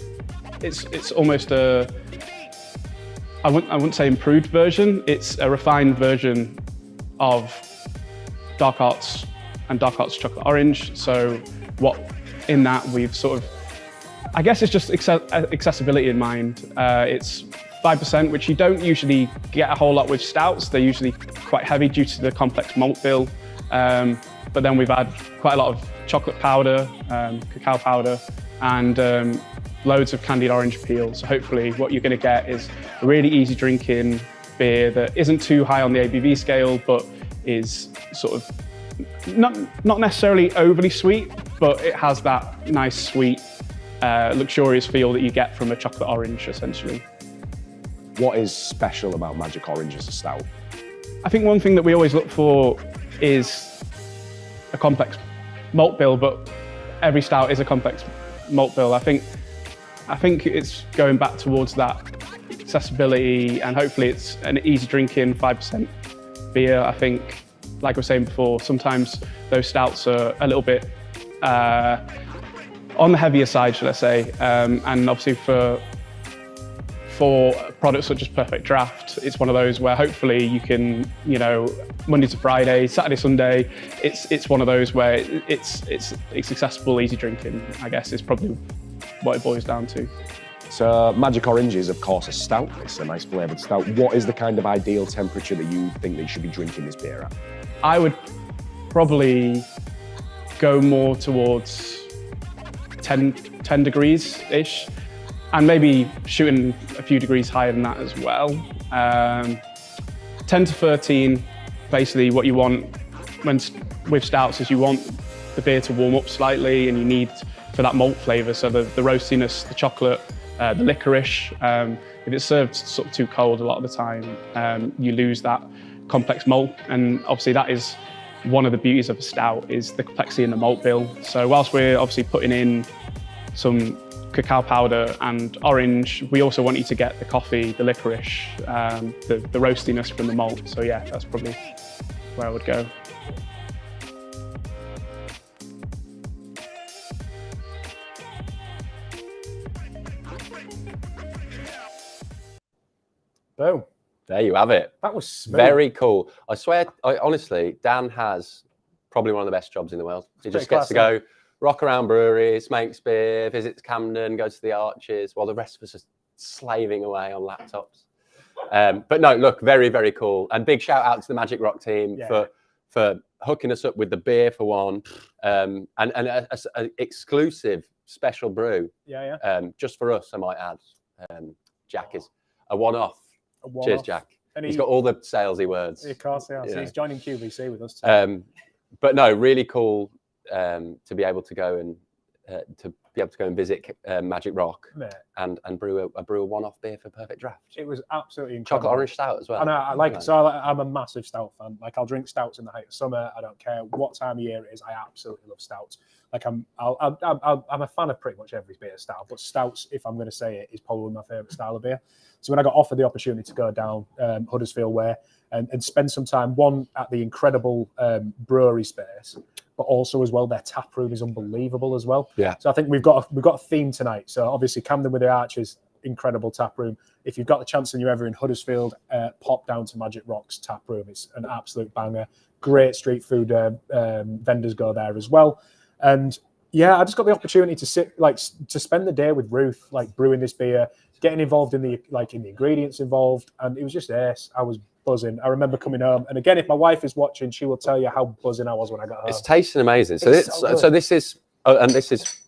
it's almost a, I wouldn't say improved version, it's a refined version of Dark Arts and Dark Arts Chocolate Orange. So what in that we've sort of, I guess it's just accessibility in mind. It's 5%, which you don't usually get a whole lot with stouts. They're usually quite heavy due to the complex malt bill. But then we've had quite a lot of chocolate powder, cacao powder, and loads of candied orange peel. So hopefully what you're going to get is a really easy drinking beer that isn't too high on the ABV scale, but is sort of not necessarily overly sweet, but it has that nice sweet, luxurious feel that you get from a chocolate orange, essentially. What is special about Magic Orange as a stout? I think one thing that we always look for is a complex malt bill, but every stout is a complex malt bill. I think it's going back towards that accessibility, and hopefully it's an easy drinking 5% beer. I think, like I was saying before, sometimes those stouts are a little bit on the heavier side, should I say, and obviously for products such as PerfectDraft, it's one of those where hopefully you can, you know, Monday to Friday, Saturday, Sunday, it's one of those where it's accessible, easy drinking, I guess is probably what it boils down to. So Magic Orange is of course a stout, it's a nice flavoured stout. What is the kind of ideal temperature that you think they should be drinking this beer at? I would probably go more towards 10 degrees-ish, and maybe shooting a few degrees higher than that as well. 10 to 13, basically what you want with stouts is you want the beer to warm up slightly, and you need for that malt flavour, so the roastiness, the chocolate, the licorice. If it's served sort of too cold a lot of the time, you lose that complex malt, and obviously that is one of the beauties of a stout, is the complexity in the malt bill. So whilst we're obviously putting in some cacao powder and orange, we also want you to get the coffee, the licorice, the roastiness from the malt. So yeah, that's probably where I would go. Boom. There you have it. That was smooth. Very cool. I swear, honestly, Dan has probably one of the best jobs in the world. He just gets to go rock around breweries, makes beer, visits Camden, goes to the Arches, while the rest of us are slaving away on laptops. But no, look, very, very cool. And big shout out to the Magic Rock team for hooking us up with the beer for one, and an exclusive special brew. Just for us, I might add. Jack is a one-off. Cheers, Jack. And he's got all the salesy words. Of course, yeah. So he's joining QVC with us too. But no, really cool to be able to go and visit Magic Rock and brew a one-off beer for Perfect Draft. It was absolutely incredible. Chocolate orange stout as well. And I like it. So I'm a massive stout fan. Like, I'll drink stouts in the height of summer. I don't care what time of year it is. I absolutely love stouts. Like, I'm a fan of pretty much every beer style, but stouts, if I'm going to say it, is probably my favourite style of beer. So when I got offered the opportunity to go down Huddersfield Way and spend some time, one, at the incredible brewery space, but also as well, their tap room is unbelievable as well. Yeah. So I think we've got a theme tonight. So obviously Camden with the Arches incredible tap room. If you've got the chance and you're ever in Huddersfield, pop down to Magic Rock's tap room. It's an absolute banger. Great street food vendors go there as well. And yeah, I just got the opportunity to spend the day with Ruth, like brewing this beer, getting involved in the ingredients involved, and it was just ace. I was buzzing. I remember coming home, and again, if my wife is watching, she will tell you how buzzing I was when I got home. It's tasting amazing. So this is, and this is,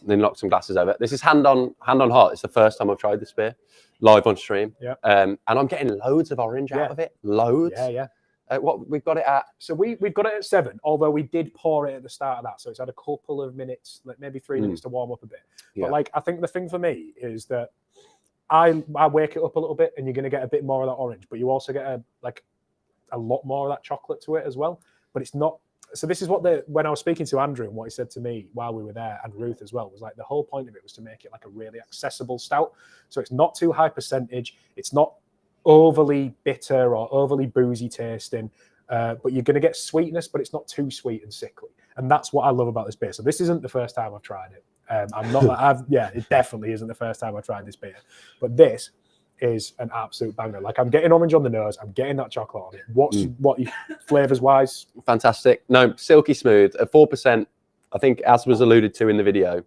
then knock some glasses over. This is hand on heart. It's the first time I've tried this beer live on stream. Yeah. And I'm getting loads of orange out of it. Loads. Yeah. What we've got it at? So we've got it at 7, although we did pour it at the start of that. So it's had a couple of minutes, like maybe 3 minutes to warm up a bit. Yeah. But like, I think the thing for me is that I wake it up a little bit, and you're going to get a bit more of that orange, but you also get a lot more of that chocolate to it as well. But it's not. So this is what when I was speaking to Andrew, and what he said to me while we were there, and Ruth as well, was like the whole point of it was to make it like a really accessible stout. So it's not too high percentage. It's not overly bitter or overly boozy tasting, but you're going to get sweetness, but it's not too sweet and sickly. And that's what I love about this beer. So this isn't the first time I've tried it. I'm not. It definitely isn't the first time I've tried this beer, but this is an absolute banger. Like, I'm getting orange on the nose. I'm getting that chocolate on it. What flavors wise? Fantastic. No, silky smooth at 4%. I think, as was alluded to in the video,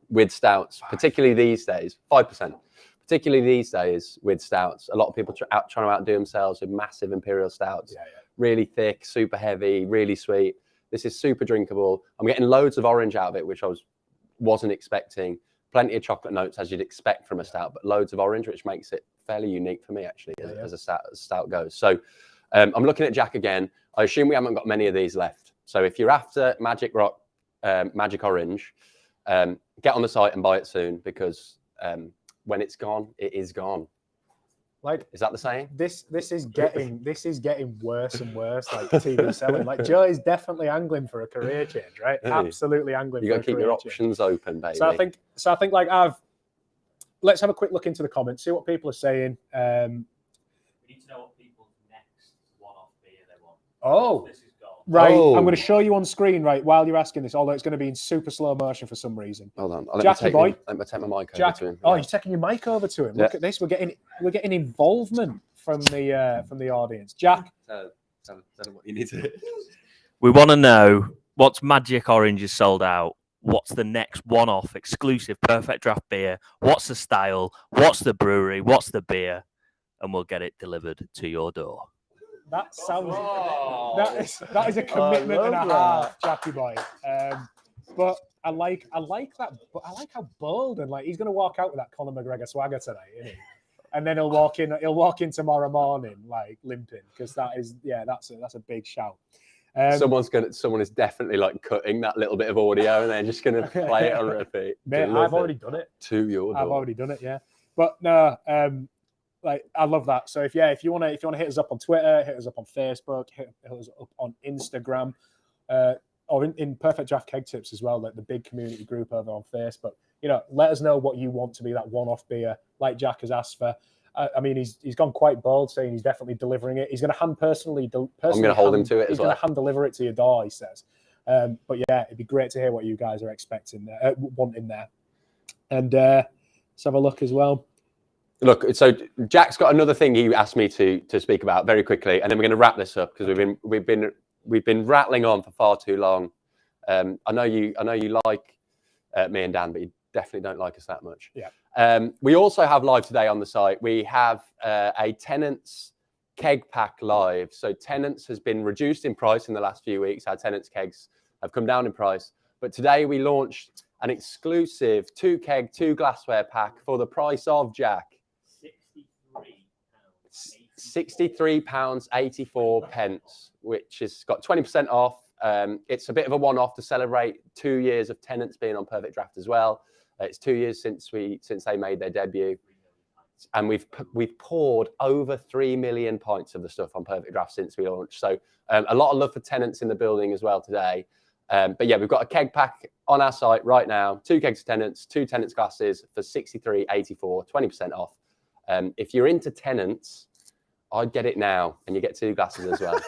with stouts, particularly these days, 5%. Particularly these days with stouts, a lot of people trying to outdo themselves with massive imperial stouts. Yeah. Really thick, super heavy, really sweet. This is super drinkable. I'm getting loads of orange out of it, which I wasn't expecting. Plenty of chocolate notes, as you'd expect from a stout, but loads of orange, which makes it fairly unique for me, actually, as a stout goes. So I'm looking at Jack again. I assume we haven't got many of these left. So if you're after Magic Rock, Magic Orange, get on the site and buy it soon, because when it's gone, it is gone. Like, is that the saying? This is getting worse and worse. Like TV selling. Like, Joe is definitely angling for a career change, right? Hey, absolutely angling. You got to keep your options open, baby. So I think like let's have a quick look into the comments, see what people are saying. We need to know what people's next one-off beer they want. Oh. This is gone. Right, Oh. I'm going to show you on screen, right, while you're asking this, although it's going to be in super slow motion for some reason. Hold on. Jackie boy. Let me take my mic Jack, over to him. oh, you're taking your mic over to him. Look at this. We're getting involvement from the audience. Jack. Tell them what you need to do. We want to know what's Magic Orange is sold out. What's the next one-off exclusive Perfect Draft beer? What's the style? What's the brewery? What's the beer? And we'll get it delivered to your door. That sounds. That is a commitment and a half, Jackie boy. But I like that. But I like how bold, and like he's going to walk out with that Conor McGregor swagger tonight, isn't he? And then he'll walk in tomorrow morning like limping, because that's a big shout. Someone is definitely like cutting that little bit of audio, and they're just going to play it on repeat. Mate, I've already done it. To your door. I've already done it, yeah. But no, like I love that. So if you want to hit us up on Twitter, hit us up on Facebook, hit us up on Instagram, or in Perfect Draft Keg Tips as well, like the big community group over on Facebook. You know, let us know what you want to be that one-off beer, like Jack has asked for. I mean, he's gone quite bold, saying he's definitely delivering it. He's going to I'm going to hold him to it as well. He's going to hand deliver it to your door, he says. But yeah, it'd be great to hear what you guys are expecting, wanting there. And let's have a look as well. Look, so Jack's got another thing he asked me to speak about very quickly, and then we're going to wrap this up, because we've been rattling on for far too long. I know you like me and Dan, but you definitely don't like us that much. Yeah. We also have live today on the site. We have a Tennent's keg pack live. So Tennent's has been reduced in price in the last few weeks. Our Tennent's kegs have come down in price, but today we launched an exclusive 2 keg, 2 glassware pack for the price of, Jack, £63.84, which has got 20% off. It's a bit of a one-off to celebrate 2 years of Tennent's being on Perfect Draft as well. It's 2 years since they made their debut, and we've poured over 3 million pints of the stuff on Perfect Draft since we launched. So a lot of love for Tennent's in the building as well today. But yeah, we've got a keg pack on our site right now. 2 kegs of Tennent's, 2 Tennent's glasses for $63.84, 20% off. If you're into Tennent's, I'd get it now, and you get 2 glasses as well.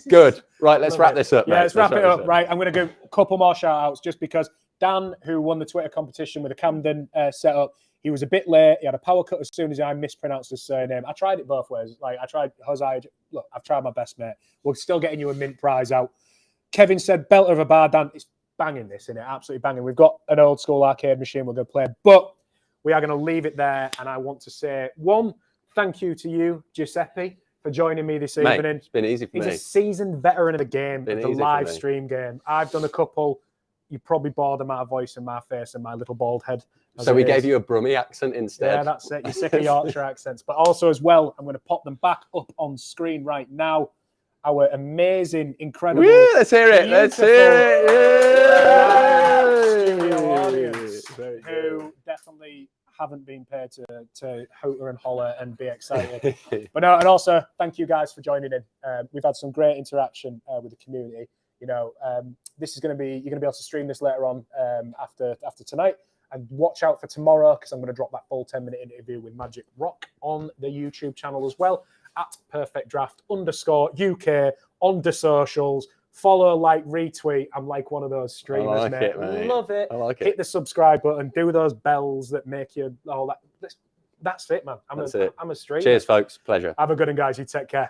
Good. Right, let's wrap this up. Yeah, let's wrap it up. Right, I'm going to give a couple more shout outs, just because Dan, who won the Twitter competition with the Camden setup, he was a bit late. He had a power cut as soon as I mispronounced his surname. I tried it both ways. Like, I tried Jose. Look, I've tried my best, mate. We're still getting you a mint prize out. Kevin said, belter of a bar, Dan. It's banging this, isn't it? Absolutely banging. We've got an old school arcade machine we're going to play, but we are going to leave it there. And I want to say, one, thank you to you, Giuseppe, for joining me this evening. It's been easy for me. He's a seasoned veteran of the game, of the live stream game. I've done a couple. You probably bored of my voice and my face and my little bald head. So we gave you a Brummie accent instead. Yeah, that's it. You're sick of Yorkshire accents. But also as well, I'm going to pop them back up on screen right now. Our amazing, incredible... Woo, let's hear it. Let's hear it. Studio audience who definitely haven't been paid to hooter and holler and be excited. But no, and also, thank you guys for joining in. We've had some great interaction with the community. You know, this is going to be, you're going to be able to stream this later on after tonight. And watch out for tomorrow, because I'm going to drop that full 10-minute interview with Magic Rock on the YouTube channel as well, at PerfectDraft_UK on the socials. Follow, like, retweet. I'm like one of those streamers, mate. Love it. I like it. Hit the subscribe button. Do those bells that make you all that. That's it, man. I'm a streamer. Cheers, folks. Pleasure. Have a good one, guys. You take care.